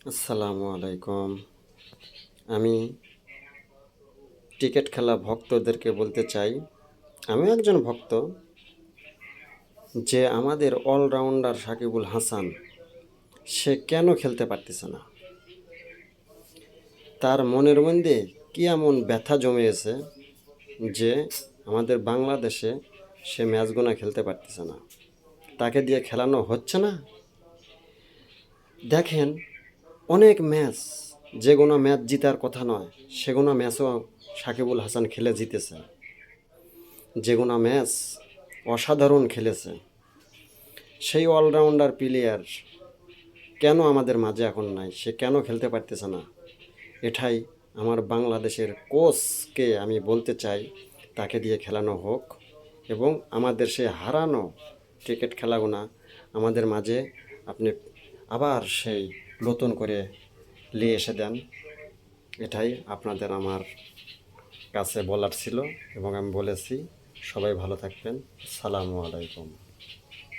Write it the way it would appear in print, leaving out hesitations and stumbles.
আসসালামু আলাইকুম। আমি ক্রিকেট খেলা ভক্তদেরকে বলতে চাই, আমিও একজন ভক্ত, যে আমাদের অলরাউন্ডার সাকিবুল হাসান সে কেন খেলতে পারতেছে না। তার মনের মধ্যে কি এমন ব্যথা জমিয়েছে যে আমাদের বাংলাদেশে সে ম্যাচগুলো খেলতে পারতেছে না, তাকে দিয়ে খেলানো হচ্ছে না। দেখেন, অনেক ম্যাচ, যেগুলো ম্যাচ জিতার কথা নয় সেগুলো ম্যাচও সাকিবুল হাসান খেলে জিতেছে। যেগুলো ম্যাচ অসাধারণ খেলেছে, সেই অলরাউন্ডার প্লেয়ার কেন আমাদের মাঝে এখন নাই, সে কেন খেলতে পারতেছে না। এটাই আমার বাংলাদেশের কোচকে আমি বলতে চাই, তাকে দিয়ে খেলানো হোক এবং আমাদের সে হারানো ক্রিকেট খেলাগুনা আমাদের মাঝে আপনি আবার সেই নতুন করে নিয়ে এসে দেন। এটাই আপনাদের আমার কাছে বলার ছিল এবং আমি বলেছি। সবাই ভালো থাকবেন। আসসালামু আলাইকুম।